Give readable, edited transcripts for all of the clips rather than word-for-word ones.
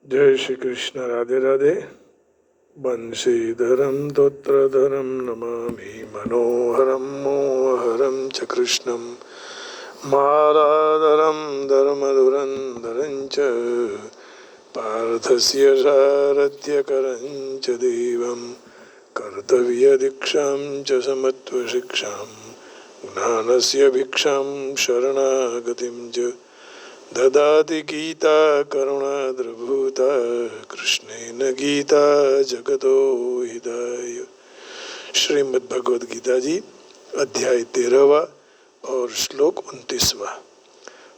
जय श्री कृष्ण। राधे राधे। बंशीधरं तोत्रधरं नमामि मनोहरं मोहरं च कृष्णं मालाधरं धर्मधुरंधरं च पार्थस्य सारथ्यकरं च देवं कर्तव्यदीक्षां च समत्वशिक्षां ज्ञानस्य भिक्षां शरणागतिं च ददाति गीता करुणाद्रभूता कृष्णेन गीता जगतो हिताय। श्रीमद् भगवद गीता जी अध्याय 13वां और श्लोक 29वां।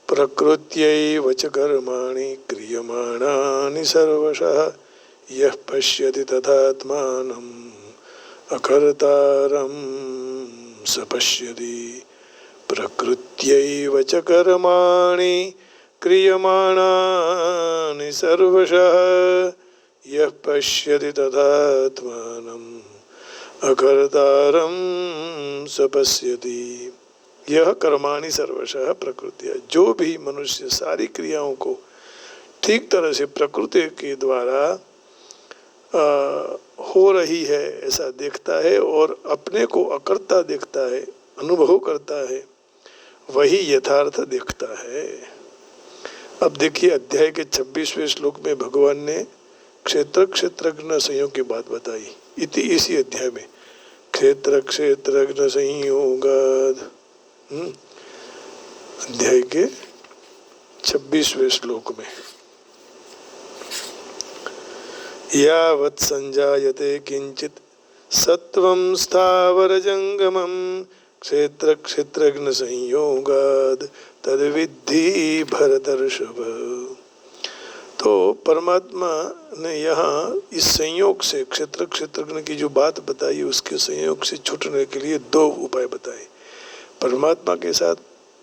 प्रकृत्यैव च कर्माणि क्रियमाणानि सर्वशः यः पश्यति तथात्मानम् अकर्तारं स पश्यति। प्रकृत्यैव च कर्माणि क्रियमाणानि सर्वशः यः पश्यति तथात्मानम् अकर्तारं स पश्यति। यह कर्माणि सर्वशः प्रकृति, जो भी मनुष्य सारी क्रियाओं को ठीक तरह से प्रकृति के द्वारा हो रही है ऐसा देखता है और अपने को अकर्ता देखता है, अनुभव करता है, वही यथार्थ देखता है। अब देखिए अध्याय के 26वें श्लोक में भगवान ने क्षेत्र क्षेत्रज्ञ संयोग की बात बताई। इसी अध्याय में क्षेत्र क्षेत्रज्ञ संयोगाद अध्याय के 26वें श्लोक में यावत् संजायते किंचित सत्वं स्थावर जंगमं क्षेत्र क्षेत्रज्ञ संयोगाद तद्विद्धि भरतर्षभ। तो परमात्मा ने यहाँ इस संयोग से क्षेत्र क्षेत्रज्ञ की जो बात बताई उसके संयोग से छूटने के लिए दो उपाय बताए। परमात्मा के साथ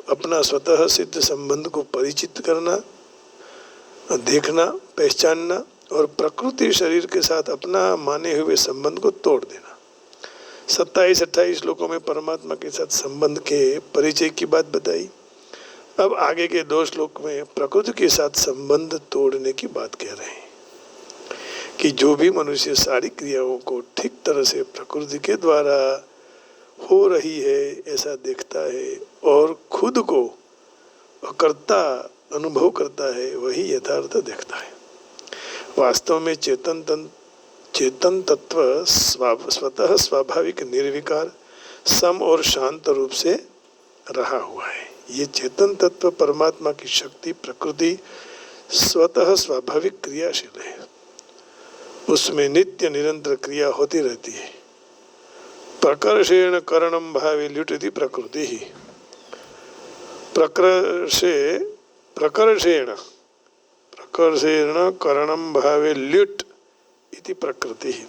अपना स्वतः सिद्ध संबंध को परिचित करना, देखना, पहचानना, और प्रकृति शरीर के साथ अपना माने हुए संबंध को तोड़ देना। 27-28 श्लोकों में परमात्मा के साथ संबंध के परिचय की बात बताई। अब आगे के 2 श्लोक में प्रकृति के साथ संबंध तोड़ने की बात कह रहे हैं कि जो भी मनुष्य सारी क्रियाओं को ठीक तरह से प्रकृति के द्वारा हो रही है ऐसा देखता है और खुद को अकर्ता अनुभव करता है, वही यथार्थ देखता है। वास्तव में चेतन तत्व स्वतः स्वाभाविक निर्विकार सम और शांत रूप से रहा हुआ है। ये चेतन तत्व परमात्मा की शक्ति प्रकृति स्वतः स्वाभाविक क्रियाशील है, उसमें नित्य निरंतर क्रिया होती रहती है। प्रकर्षेण करणम भावे ल्युटति प्रकृति ही। प्रकर्षेण करणम भावे ल्युट इति प्रकृति ही।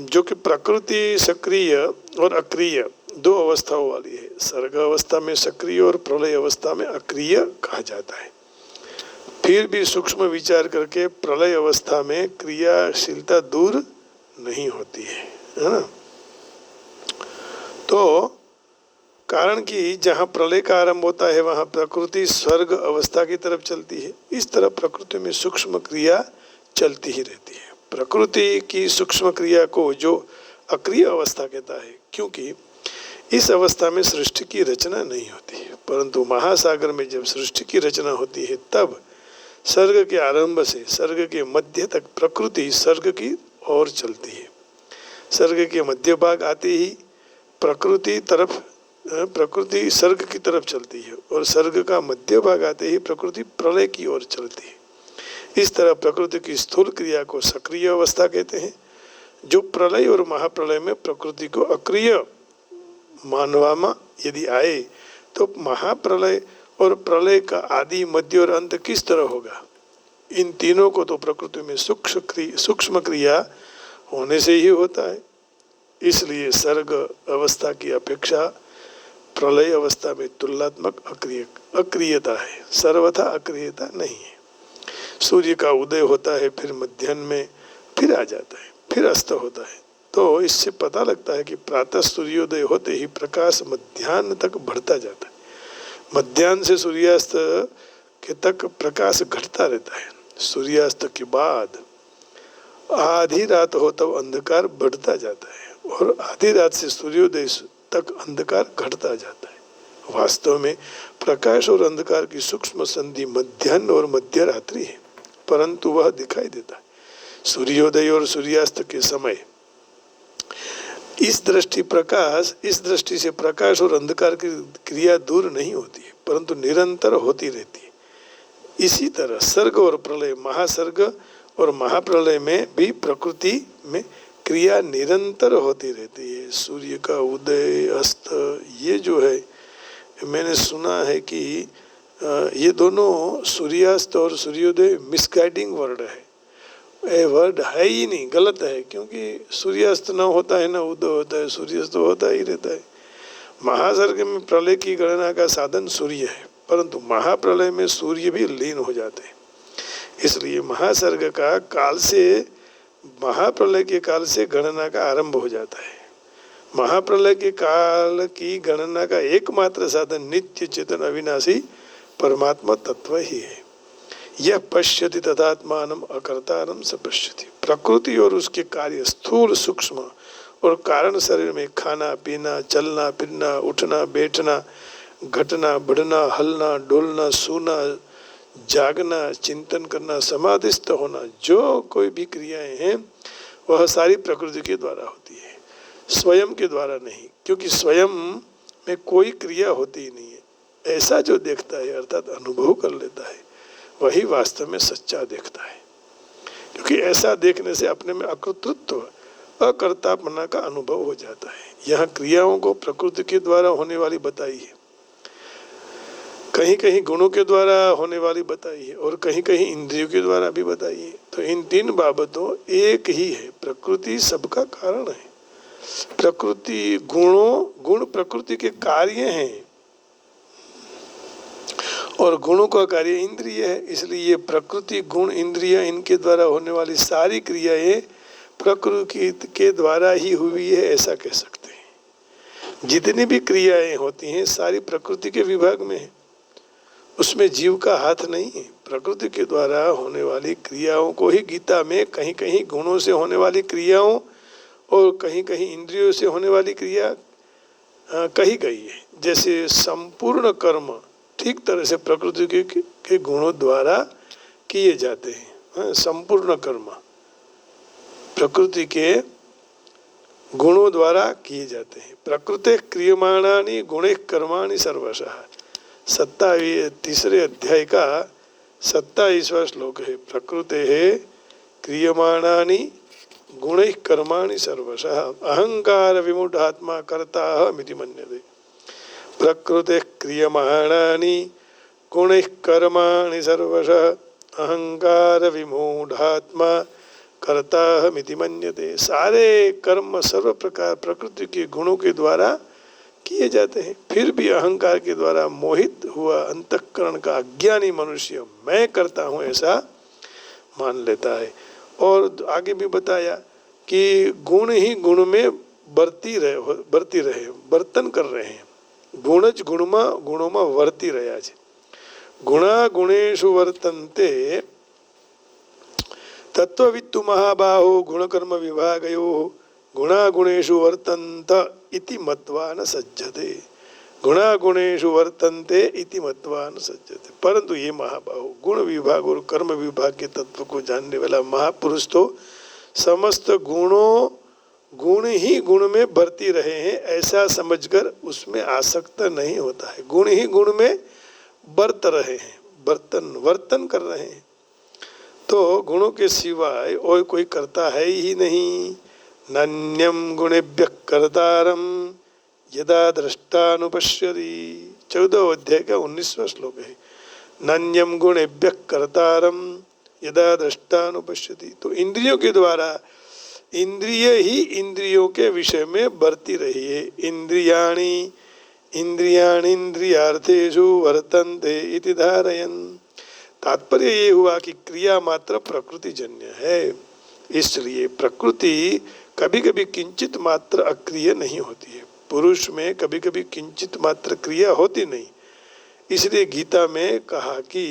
जो कि प्रकृति सक्रिय और अक्रिय दो अवस्थाओं वाली है। सर्ग अवस्था में सक्रिय और प्रलय अवस्था में अक्रिय कहा जाता है। फिर भी सूक्ष्म विचार करके प्रलय अवस्था में क्रियाशीलता दूर नहीं होती है ना। तो कारण कि जहाँ प्रलय का आरंभ होता है वहाँ प्रकृति स्वर्ग अवस्था की तरफ चलती है। इस तरह प्रकृति में सूक्ष्म क्रिया चलती ही रहती है। प्रकृति की सूक्ष्म क्रिया को जो अक्रिय अवस्था कहता है, क्योंकि इस अवस्था में सृष्टि की रचना नहीं होती है। परंतु महासागर में जब सृष्टि की रचना होती है तब सर्ग के आरंभ से सर्ग के मध्य तक प्रकृति सर्ग की ओर चलती है। सर्ग के मध्य भाग आते ही प्रकृति सर्ग की तरफ चलती है और सर्ग का मध्य भाग आते ही प्रकृति प्रलय की ओर चलती है। इस तरह प्रकृति की स्थूल क्रिया को सक्रिय अवस्था कहते हैं। जो प्रलय और महाप्रलय में प्रकृति को अक्रिय मानवामा यदि आए तो महाप्रलय और प्रलय का आदि मध्य और अंत किस तरह होगा। इन तीनों को तो प्रकृति में सूक्ष्म क्रिया होने से ही होता है। इसलिए सर्ग अवस्था की अपेक्षा प्रलय अवस्था में तुलनात्मक अक्रियता है, सर्वथा अक्रियता नहीं है। सूर्य का उदय होता है, फिर मध्याह्न में फिर आ जाता है, फिर अस्त होता है। तो इससे पता लगता है कि प्रातः सूर्योदय होते ही प्रकाश मध्याह्न तक बढ़ता जाता है। मध्याह्न से सूर्यास्त के तक प्रकाश घटता रहता है। सूर्यास्त के बाद आधी रात हो तब अंधकार बढ़ता जाता है और आधी रात से सूर्योदय तक अंधकार घटता जाता है। वास्तव में प्रकाश और अंधकार की सूक्ष्म संधि मध्याह्न और मध्य रात्रि है, परंतु वह दिखाई देता है। सूर्योदय और सूर्यास्त के समय इस दृष्टि से प्रकाश और अंधकार की क्रिया दूर नहीं होती है, परंतु निरंतर होती रहती है। इसी तरह सर्ग और प्रलय, महासर्ग और महाप्रलय में भी प्रकृति में क्रिया निरंतर होती रहती है। सूर्य का उदय अस्त, ये जो है मैंने सुना है कि ये दोनों सूर्यास्त और सूर्योदय मिसगाइडिंग वर्ड है। ये वर्ड है ही नहीं, गलत है, क्योंकि सूर्यास्त न होता है न उदय होता है, सूर्यास्त तो होता ही रहता है। महासर्ग में प्रलय की गणना का साधन सूर्य है, परंतु महाप्रलय में सूर्य भी लीन हो जाते हैं। इसलिए महासर्ग का काल से महाप्रलय के काल से गणना का आरंभ हो जाता है। महाप्रलय के काल की गणना का एकमात्र साधन नित्य चेतन अविनाशी परमात्मा तत्व ही है। यह पश्यति तदात्मानम अकर्तारम स पश्यति। प्रकृति और उसके कार्य स्थूल सूक्ष्म और कारण शरीर में खाना पीना, चलना फिरना, उठना बैठना, घटना बढ़ना, हलना डोलना, सोना जागना, चिंतन करना, समाधिस्थ होना, जो कोई भी क्रियाएं हैं वह सारी प्रकृति के द्वारा होती है, स्वयं के द्वारा नहीं, क्योंकि स्वयं में कोई क्रिया होती ही नहीं है। ऐसा जो देखता है अर्थात अनुभव कर लेता है, वही वास्तव में सच्चा देखता है, क्योंकि ऐसा देखने से अपने में अकर्तृत्व, अकर्तापना का अनुभव हो जाता है। यहाँ क्रियाओं को प्रकृति के द्वारा होने वाली बताई है, कहीं कहीं गुणों के द्वारा होने वाली बताई है और कहीं कहीं इंद्रियों के द्वारा भी बताई है। तो इन तीन बाबतों एक ही है, प्रकृति सबका कारण है। प्रकृति गुण प्रकृति के कार्य हैं और गुणों का कार्य इंद्रिय है। इसलिए ये प्रकृति गुण इंद्रिय इनके द्वारा होने वाली सारी क्रियाएं प्रकृति के द्वारा ही हुई है, ऐसा कह सकते हैं। जितनी भी क्रियाएं होती हैं सारी प्रकृति के विभाग में है, उसमें जीव का हाथ नहीं है। प्रकृति के द्वारा होने वाली क्रियाओं को ही गीता में कहीं कहीं गुणों से होने वाली क्रियाओं और कहीं कहीं इंद्रियों से होने वाली क्रिया कही गई है। जैसे संपूर्ण कर्म ठीक तरह से प्रकृति के गुणों द्वारा किए जाते हैं। संपूर्ण कर्म प्रकृति के गुणों द्वारा किए जाते हैं। प्रकृति क्रियमाणानि गुणे कर्माणि सर्वशः। 27 अध्याय का 27वां श्लोक है। प्रकृते है क्रियमाणानि गुणैः कर्माणि सर्वशः अहंकार विमूढ़ात्मा कर्ताहमिति मन्यते। प्रकृते क्रियमाणानि गुणैः कर्माणि सर्वशः अहंकार विमूढ़ात्मा कर्ताहमिति मन्यते। सारे कर्म सर्व प्रकार प्रकृति के गुणों के द्वारा किए जाते हैं, फिर भी अहंकार के द्वारा मोहित हुआ अंतःकरण का अज्ञानी मनुष्य मैं करता हूँ ऐसा मान लेता है। और आगे भी बताया कि गुण ही गुण में बरती रहे बर्तन कर रहे हैं। गुणज गुणों में वर्ती રહ્યા છે। गुणा गुणेषु वर्तन्ते तत्ववित्तु महाबाहो गुणकर्म विभागयोः गुणा गुणेषु वर्तन्त इति मत्वा न सज्जते। गुणा गुणेषु वर्तन्ते इति मत्वा न सज्जते। परंतु ये महाबाहो गुण विभाग और कर्म विभाग के तत्व को जानने वाला महापुरुष तो समस्त गुण ही गुण में बरती रहे हैं ऐसा समझकर उसमें आसक्त नहीं होता है। गुण ही गुण में बरत रहे हैं, वर्तन कर रहे हैं, तो गुणों के सिवाय और कोई करता है ही नहीं। नान्यम गुणेभ्यः कर्तारम यदा दृष्टानुपश्यति। 14 अध्याय का 19वां श्लोक है। नान्यम गुणेभ्यः कर्तारम यदा दृष्टानुपश्यति। तो इंद्रियों के द्वारा इंद्रिय ही इंद्रियों के विषय में बरती रही है। इंद्रियाणि इंद्रियार्थेषु वर्तन्ते इति धारयन्। तात्पर्य ये हुआ कि क्रिया मात्र प्रकृति जन्य है, इसलिए प्रकृति कभी कभी किंचित मात्र अक्रिय नहीं होती है। पुरुष में कभी कभी किंचित मात्र क्रिया होती नहीं, इसलिए गीता में कहा कि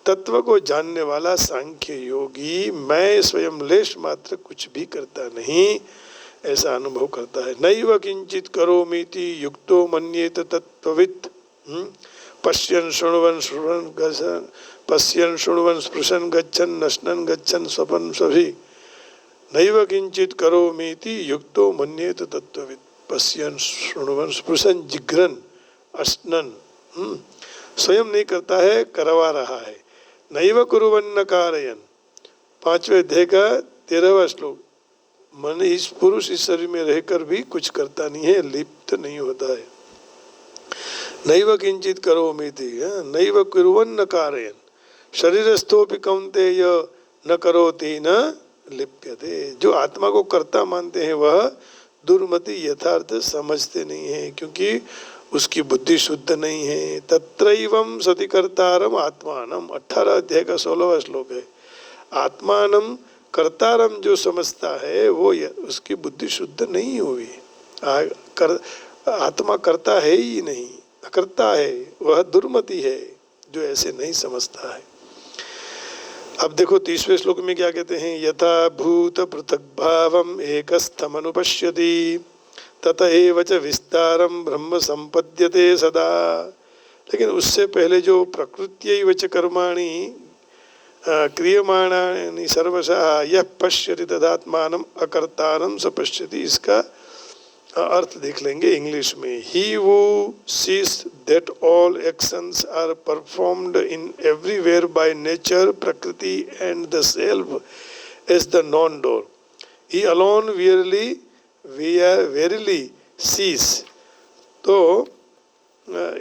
तत्व को जानने वाला सांख्य योगी मैं स्वयं लेश मात्र कुछ भी करता नहीं ऐसा अनुभव करता है। नैव किंचित करोमीति युक्तो मन्येत तत्त्ववित्। पश्यन् शृण्वन् शृण्वन् गच्छन् पश्यन् शृण्वन् स्पृशन् गच्छन् नश्नन् गच्छन् स्वपन् स्वभि। नैव किंचित करोमीति युक्तो मन्येत तत्त्ववित्। पश्यन् शृण्वन् स्पृशन् जिघ्रन् अश्नन्। स्वयं नहीं करता है, करवा रहा है। नैव कुर्वन्न कारयन्, 5वें अध्याय का 13वां श्लोक। मन इस पुरुष इस शरीर में रहकर भी कुछ करता नहीं है, लिप्त नहीं होता है। नैव किंचित करोमीति, नैव कुर्वन्न कारयन् शरीरस्थोपि कौन्तेय न करोति न लिप्यते। जो आत्मा को कर्ता मानते हैं वह दुर्मति यथार्थ समझते नहीं है, क्योंकि उसकी बुद्धि शुद्ध नहीं है। तत्रैवं सति कर्तारम आत्मानम, 18 अध्याय का 16वां श्लोक है। आत्मानम कर्तारम जो समझता है वो उसकी बुद्धि शुद्ध नहीं हुई। आत्मा करता है ही नहीं, अकर्ता है, वह दुर्मति है जो ऐसे नहीं समझता है। अब देखो 30वें श्लोक में क्या कहते हैं, यथा भूत पृथक भावम एकस्थमनुपश्यति तत एव च विस्तारम ब्रह्म संपद्यते सदा। लेकिन उससे पहले जो प्रकृत्यैव च कर्माणि क्रियमाणानि सर्वशः यः पश्यति तदात्मानं अकर्तारं स पश्यति। इसका अर्थ देख लेंगे इंग्लिश में। He who sees that all actions are performed in everywhere by nature prakriti and the self is the non doer, he alone verily sees. तो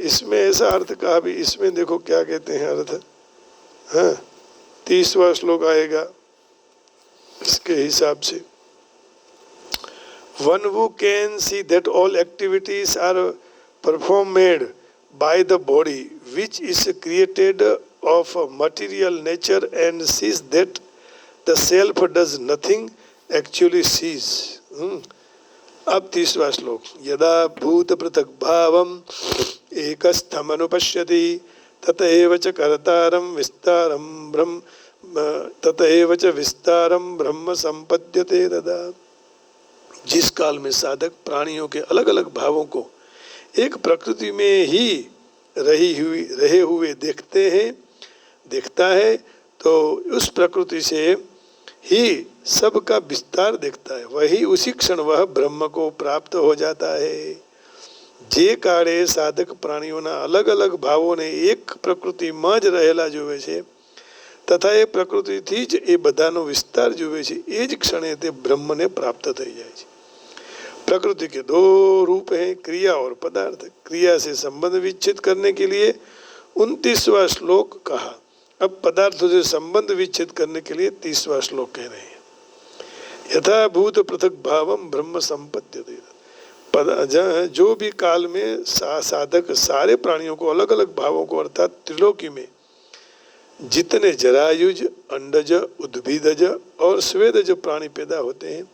इसमें ऐसा अर्थ कहा भी, इसमें देखो क्या कहते हैं अर्थ। हाँ 30वां श्लोक आएगा इसके हिसाब से। One who can see that all activities are performed by the body which is created of material nature and sees that the self does nothing actually sees। अब 30वां श्लोक, यदा भूत पृथक भावम एकस्थमनुपश्यति तत एव च कर्तारं विस्तारं ब्रह्म तत एव च विस्तारं ब्रह्म संपद्यते तदा। जिस काल में साधक प्राणियों के अलग अलग भावों को एक प्रकृति में ही रहे हुए देखता है तो उस प्रकृति से ही सबका विस्तार देखता है, वही उसी क्षण वह ब्रह्म को प्राप्त हो जाता है। जे काळे साधक प्राणियों अलग अलग भावों ने एक प्रकृति में ज रहेला जुए छे तथा એ પ્રકૃતિથી જ એ બધાનો વિસ્તાર જુએ છે, એ જ ક્ષણે તે બ્રહ્મને પ્રાપ્ત થઈ જાય છે। प्रकृति के 2 रूप हैं, क्रिया और पदार्थ। क्रिया से संबंध विच्छेद करने के लिए 29वां श्लोक कहा। अब पदार्थों से संबंध विच्छेद करने के लिए 30वां श्लोक कह रहे हैं। यथा भूत पृथक भावम ब्रह्म संपद्यते। जो भी काल में साधक सारे प्राणियों को अलग अलग भावों को अर्थात त्रिलोकी में जितने जरायुज, अंडज, उद्भिदज और स्वेदज प्राणी पैदा होते हैं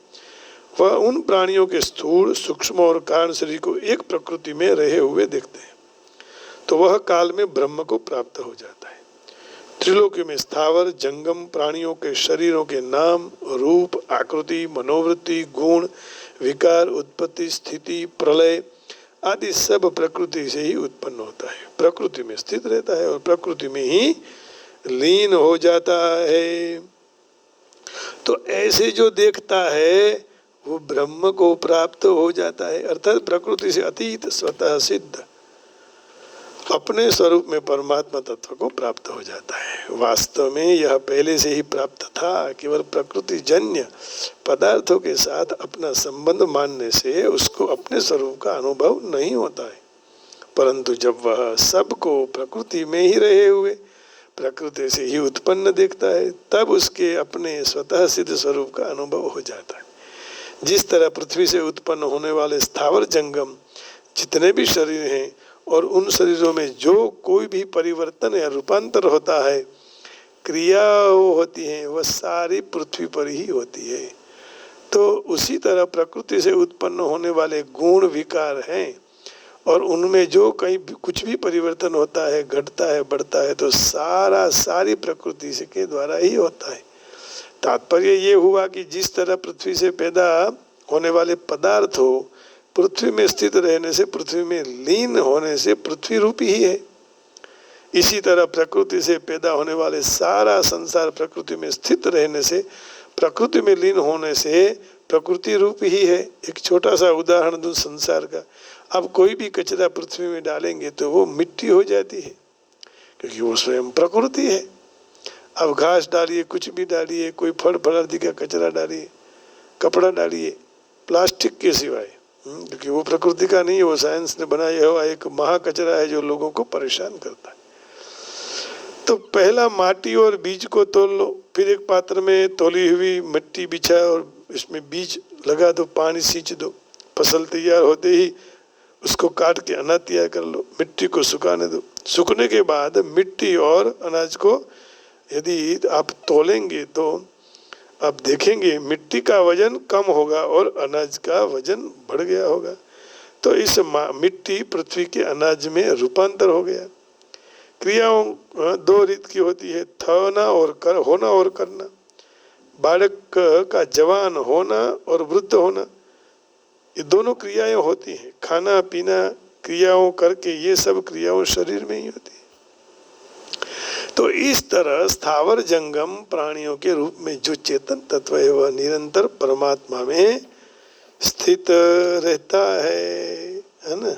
वह उन प्राणियों के स्थूल, सूक्ष्म और कारण शरीर को एक प्रकृति में रहे हुए देखते हैं तो वह काल में ब्रह्म को प्राप्त हो जाता है। त्रिलोकी में स्थावर जंगम प्राणियों के शरीरों के नाम, रूप, आकृति, मनोवृत्ति, गुण, विकार, उत्पत्ति, स्थिति, प्रलय आदि सब प्रकृति से ही उत्पन्न होता है, प्रकृति में स्थित रहता है और प्रकृति में ही लीन हो जाता है। तो ऐसे जो देखता है वो ब्रह्म को प्राप्त हो जाता है, अर्थात प्रकृति से अतीत स्वतः सिद्ध अपने स्वरूप में परमात्मा तत्व को प्राप्त हो जाता है। वास्तव में यह पहले से ही प्राप्त था, केवल प्रकृति जन्य पदार्थों के साथ अपना संबंध मानने से उसको अपने स्वरूप का अनुभव नहीं होता है। परंतु जब वह सबको प्रकृति में ही रहे हुए प्रकृति से ही उत्पन्न देखता है तब उसके अपने स्वतः सिद्ध स्वरूप का अनुभव हो जाता है। जिस तरह पृथ्वी से उत्पन्न होने वाले स्थावर जंगम जितने भी शरीर हैं और उन शरीरों में जो कोई भी परिवर्तन या रूपांतर होता है, क्रिया होती है, वह सारी पृथ्वी पर ही होती है। तो उसी तरह प्रकृति से उत्पन्न होने वाले गुण विकार हैं और उनमें जो कहीं कुछ भी परिवर्तन होता है, घटता है, बढ़ता है, तो सारी प्रकृति से के द्वारा ही होता है। तात्पर्य ये हुआ कि जिस तरह पृथ्वी से पैदा होने वाले पदार्थ हो, पृथ्वी में स्थित रहने से, पृथ्वी में लीन होने से पृथ्वी रूपी ही है। इसी तरह प्रकृति से पैदा होने वाले सारा संसार प्रकृति में स्थित रहने से, प्रकृति में लीन होने से प्रकृति रूप ही है। एक छोटा सा उदाहरण दूं संसार का। अब कोई भी कचरा पृथ्वी में डालेंगे तो वो मिट्टी हो जाती है, क्योंकि वो स्वयं प्रकृति है। अब घास डालिए, कुछ भी डालिए, कोई फल फलादि का कचरा डालिए, कपड़ा डालिए, प्लास्टिक के सिवाय, क्योंकि वो प्रकृति का नहीं है, वो साइंस ने बनाया हुआ एक महा कचरा है जो लोगों को परेशान करता है। तो पहला माटी और बीज को तोल लो, फिर एक पात्र में तोली हुई मिट्टी बिछाओ और इसमें बीज लगा दो, पानी सींच दो। फसल तैयार होते ही उसको काट के अनाज तैयार कर लो, मिट्टी को सुखाने दो। सूखने के बाद मिट्टी और अनाज को यदि आप तोलेंगे तो आप देखेंगे मिट्टी का वजन कम होगा और अनाज का वजन बढ़ गया होगा। तो इस मिट्टी पृथ्वी के अनाज में रूपांतर हो गया। क्रियाओं दो रीत की होती है, होना और करना। बालक का जवान होना और वृद्ध होना, ये दोनों क्रियाएं होती हैं। खाना पीना क्रियाओं करके ये सब क्रियाओं शरीर में ही होती है। तो इस तरह स्थावर जंगम प्राणियों के रूप में जो चेतन तत्व है वह निरंतर परमात्मा में स्थित रहता है ना।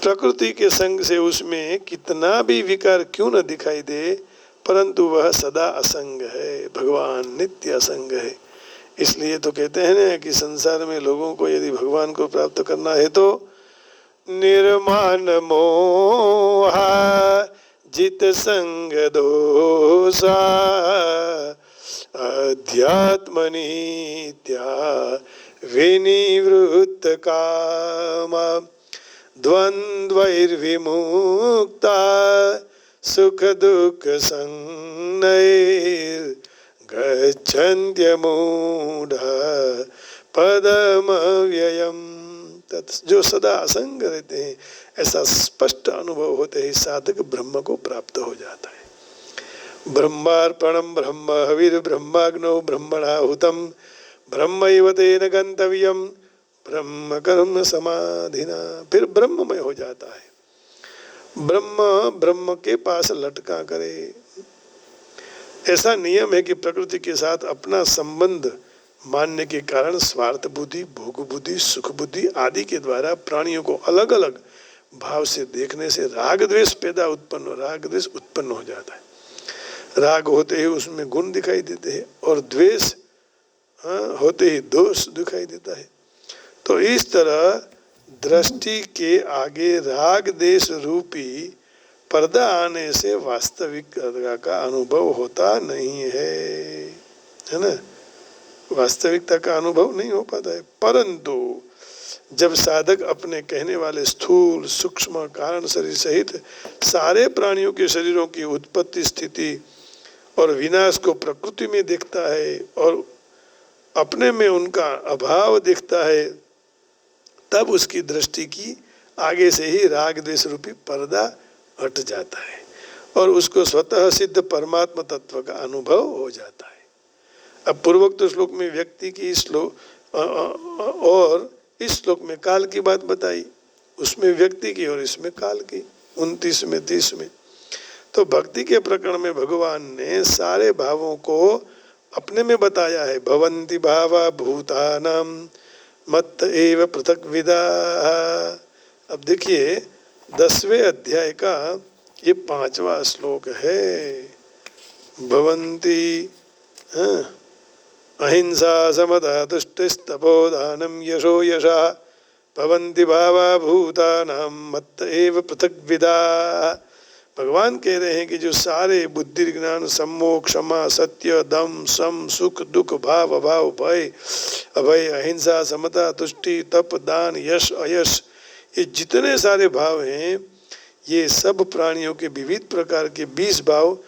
प्रकृति के संग से उसमें कितना भी विकार क्यों न दिखाई दे, परंतु वह सदा असंग है। भगवान नित्य असंग है। इसलिए तो कहते हैं ना कि संसार में लोगों को यदि भगवान को प्राप्त करना है तो निर्माण मोहा जित संग दोषा अध्यात्म नित्या विनिवृत्त कामा द्वंद्वैर्विमुक्ता सुख दुख संनैर् गच्छन्त्यमूढ़ा पदमव्ययम्। जो सदा असंग रहते हैं, ऐसा स्पष्ट अनुभव होते ही साधक ब्रह्म को प्राप्त हो जाता है। ब्रह्मार्पणम ब्रह्म हविर ब्रह्माग्नौ ब्रह्मणाहुतम ब्रह्मैव तेन गंतव्यम ब्रह्म कर्म समाधिना। फिर ब्रह्ममय हो जाता है। ब्रह्म के पास लटका करे। ऐसा नियम है कि प्रकृति के साथ अपना संबंध मानने के कारण स्वार्थ बुद्धि, भोग बुद्धि, सुख बुद्धि आदि के द्वारा प्राणियों को अलग अलग भाव से देखने से राग द्वेष उत्पन्न हो जाता है। राग होते ही उसमें गुण दिखाई देते हैं और द्वेष होते ही दोष दिखाई देता है। तो इस तरह दृष्टि के आगे राग देश रूपी पर्दा आने से वास्तविकता का अनुभव होता नहीं है ना। वास्तविकता का अनुभव नहीं हो पाता है। परंतु जब साधक अपने कहने वाले स्थूल सूक्ष्म कारण शरीर सहित सारे प्राणियों के शरीरों की उत्पत्ति स्थिति और विनाश को प्रकृति में देखता है और अपने में उनका अभाव दिखता है, तब उसकी दृष्टि की आगे से ही राग द्वेष रूपी पर्दा हट जाता है और उसको स्वतः सिद्ध परमात्मा तत्व का अनुभव हो जाता है। अब पूर्वोक्त श्लोक में व्यक्ति की श्लोक और इस श्लोक में काल की बात बताई, उसमें व्यक्ति की और इसमें काल की, 29 में 30 में। तो भक्ति के प्रकरण में भगवान ने सारे भावों को अपने में बताया है। भवन्ति भावा भूतानाम मत्त एव पृथक विदा। अब देखिए 10वें अध्याय का ये 5वां श्लोक है। भवन्ति अहिंसा समता तुष्टिस्तपोदानं यशो यशः भवन्ति भावा भूतानां मत्त एव पृथक विदा। भगवान कह रहे हैं कि जो सारे बुद्धि ज्ञान सम्मोह क्षमा सत्य दम सम सुख दुख भाव अभाव भय अभय अहिंसा समता तुष्टि तप दान यश अयश, ये जितने सारे भाव हैं ये सब प्राणियों के विविध प्रकार के 20 भाव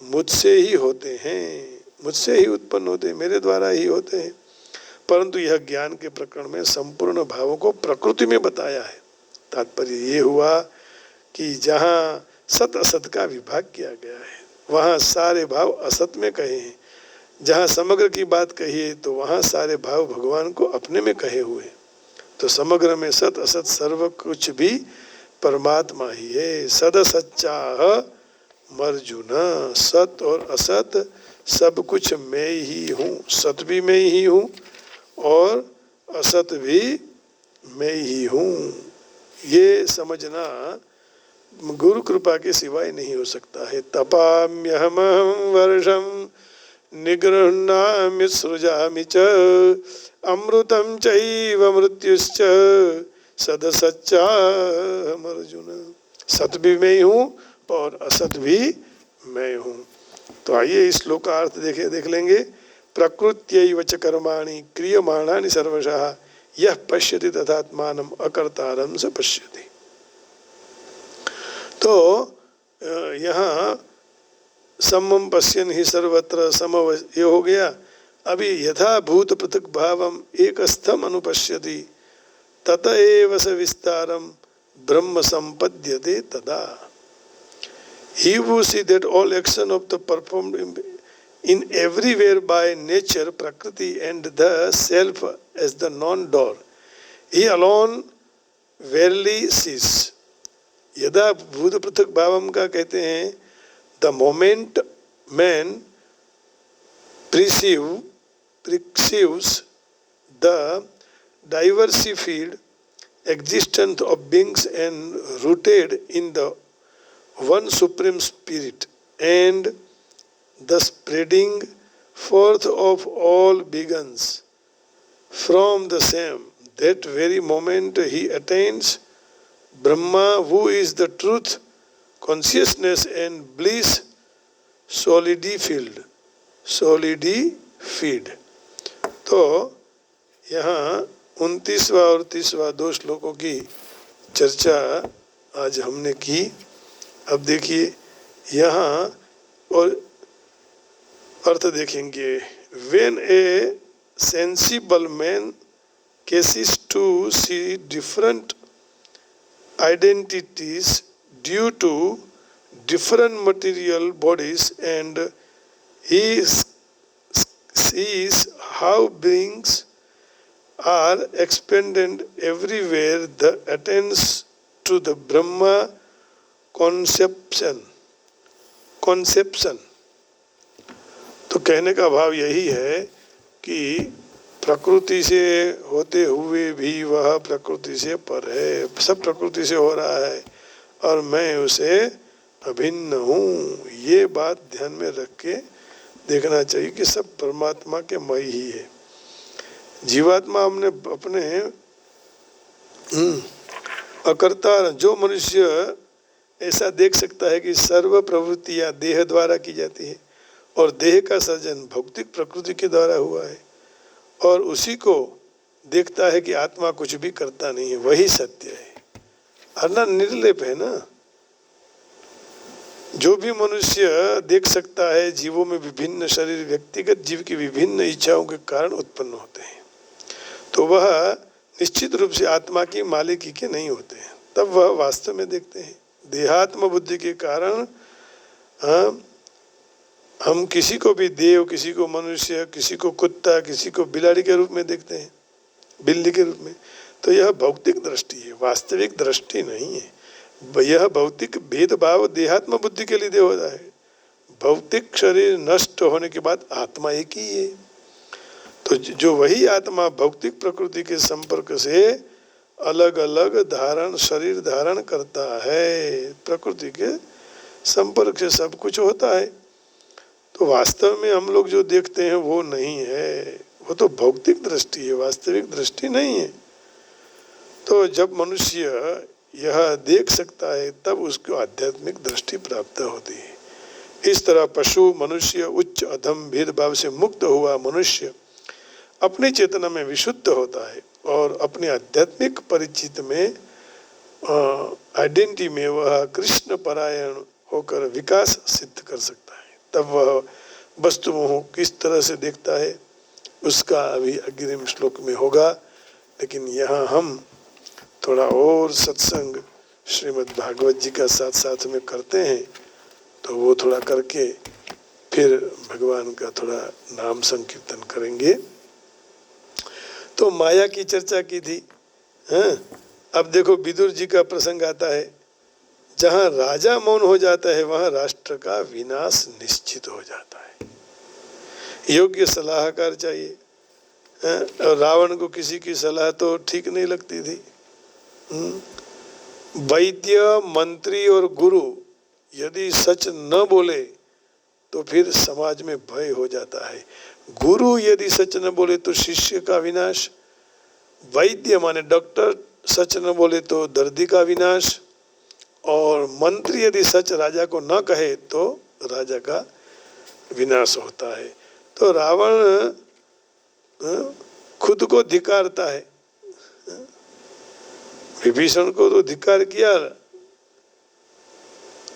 मुझसे ही होते हैं, मुझसे ही उत्पन्न होते हैं, मेरे द्वारा ही होते हैं। परंतु यह ज्ञान के प्रकरण में संपूर्ण भावों को प्रकृति में बताया है। तात्पर्य ये हुआ कि जहाँ सत असत का विभाग किया गया है वहाँ सारे भाव असत में कहे हैं, जहाँ समग्र की बात कही है तो वहाँ सारे भाव भगवान को अपने में कहे हुए। तो समग्र में सत असत सर्व कुछ भी परमात्मा ही है। सद सच्चाह मर्जुन, सत और असत सब कुछ मैं ही हूँ। सत भी मैं ही हूँ और असत भी मैं ही हूँ। ये समझना गुरु कृपा के सिवाय नहीं हो सकता है। तपाम्यहम वर्षम निगृह्णामि सृजामि च अमृतं चैव मृत्युश्च सदसच्चाहम् अर्जुन। सत भी मैं हूँ और असत भी मैं हूँ। तो आइए इस श्लोक का अर्थ देख लेंगे। प्रकृत्यैव च कर्माणि क्रियमाणानि सर्वशः यः पश्यति तथात्मानम् अकर्तारं स पश्यति। तो यहाँ समम पश्यन् ही सर्वत्र समव ये हो गया। अभी यथा भूत पृथक भावम एकस्थम अनुपश्यति तत एव स विस्तारम ब्रह्म संपद्यते तदा। He who see that all action of the performed in everywhere by nature, prakriti and the self as the non-door, he alone verily sees. यदा भूत पृथक भावम का कहते हैं the moment man perceives the diversified existence of beings and rooted in the one supreme spirit and the spreading forth of all begins from the same, that very moment he attains Brahma, who is the truth, consciousness and bliss solidified. तो यहाँ 29वां और 30वां 2 श्लोकों की चर्चा आज हमने की। अब देखिए यहाँ और अर्थ देखेंगे। When a sensible man ceases to see different identities due to different material bodies and he sees how beings are expanded everywhere, the attains to the Brahma conception। तो कहने का भाव यही है कि प्रकृति से होते हुए भी वह प्रकृति से पर है। सब प्रकृति से हो रहा है और मैं उसे अभिन्न हूँ। ये बात ध्यान में रख के देखना चाहिए कि सब परमात्मा के मय ही है। जीवात्मा हमने अपने अकर्ता, जो मनुष्य ऐसा देख सकता है कि सर्व प्रवृत्तियाँ देह द्वारा की जाती है और देह का सर्जन भौतिक प्रकृति के द्वारा हुआ है और उसी को देखता है कि आत्मा कुछ भी करता नहीं है, वही सत्य है। अन्ना निर्लेप है ना। जो भी मनुष्य देख सकता है जीवों में विभिन्न शरीर व्यक्तिगत जीव की विभिन्न इच्छाओं के कारण उत्पन्न होते हैं, तो वह निश्चित रूप से आत्मा की मालिकी के नहीं होते हैं। तब वह वास्तव में देखते हैं। देहात्म बुद्धि के कारण हम किसी को भी देव, किसी को मनुष्य, किसी को कुत्ता, किसी को बिलाड़ी के रूप में देखते हैं, बिल्ली के रूप में। तो यह भौतिक दृष्टि है, वास्तविक दृष्टि नहीं है। यह भौतिक भेदभाव देहात्म बुद्धि के लिए होता है। भौतिक शरीर नष्ट होने के बाद आत्मा एक ही है। तो जो वही आत्मा भौतिक प्रकृति के संपर्क से अलग अलग शरीर धारण करता है, प्रकृति के संपर्क से सब कुछ होता है। तो वास्तव में हम लोग जो देखते हैं वो नहीं है, वो तो भौतिक दृष्टि है, वास्तविक दृष्टि नहीं है। तो जब मनुष्य यह देख सकता है तब उसको आध्यात्मिक दृष्टि प्राप्त होती है। इस तरह पशु, मनुष्य, उच्च अधम भेदभाव से मुक्त हुआ मनुष्य अपनी चेतना में विशुद्ध होता है और अपने आध्यात्मिक परिचित में आइडेंटिटी में वह कृष्ण परायण होकर विकास सिद्ध कर सकता है। तब वह वस्तुओं को किस तरह से देखता है, उसका अभी अग्रिम श्लोक में होगा। लेकिन यहाँ हम थोड़ा और सत्संग श्रीमद् भागवत जी का साथ साथ में करते हैं, तो वो थोड़ा करके फिर भगवान का थोड़ा नाम संकीर्तन करेंगे। तो माया की चर्चा की थी। हाँ, अब देखो विदुर जी का प्रसंग आता है। जहाँ राजा मौन हो जाता है वहाँ राष्ट्र का विनाश निश्चित हो जाता है। योग्य सलाहकार चाहिए। हाँ, और रावण को किसी की सलाह तो ठीक नहीं लगती थी। वैद्य, मंत्री और गुरु यदि सच न बोले तो फिर समाज में भय हो जाता है। गुरु यदि सच न बोले तो शिष्य का विनाश, वैद्य माने डॉक्टर सच न बोले तो दर्दी का विनाश, और मंत्री यदि सच राजा को न कहे तो राजा का विनाश होता है। तो रावण खुद को धिक्कारता है। विभीषण को तो धिक्कार किया,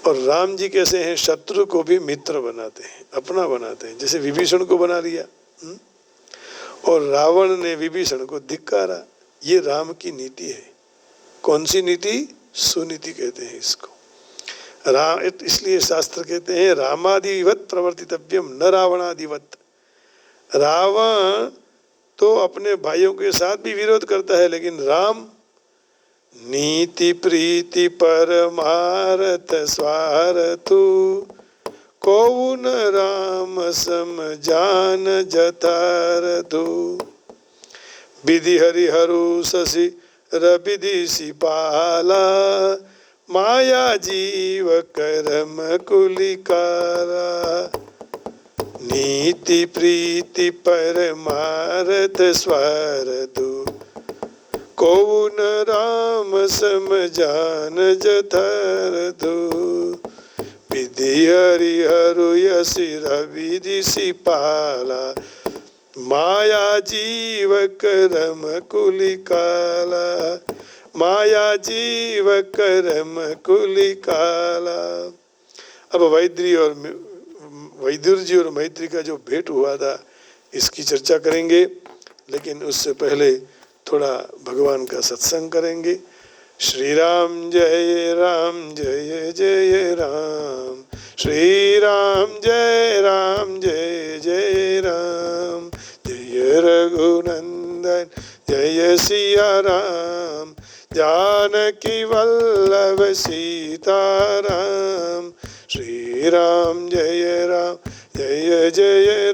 और राम जी कैसे हैं, शत्रु को भी मित्र बनाते हैं, अपना बनाते हैं, जैसे विभीषण को बना लिया। और रावण ने विभीषण को धिक्कारा। ये राम की नीति है। कौन सी नीति? सुनीति कहते हैं इसको। राम, इसलिए शास्त्र कहते हैं रामादिवत प्रवर्तितव्यम न रावणादिवत। रावण तो अपने भाइयों के साथ भी विरोध करता है, लेकिन राम नीति प्रीति परमारथ स्वार्थु, को न राम सम जान जतारथु। विधि हरिहरु शशि रविधि सिपाला, माया जीव करम कुलिकारा। नीति प्रीति परमारथ स्वार्थु, को न राम सम जान जतारथु। विधि हरिहरु यशि रविधि सिपाला, माया जीव करम कुलिकाला। माया जीव करम कुलिकाला। अब वैदुर जी और मैत्री का जो भेंट हुआ था इसकी चर्चा करेंगे, लेकिन उससे पहले थोड़ा भगवान का सत्संग करेंगे। श्री राम जय जय राम, श्री राम जय जय राम। जय रघुनंदन जय सिया राम, जानकी वल्लभ सीताराम। श्री राम जय जय राम।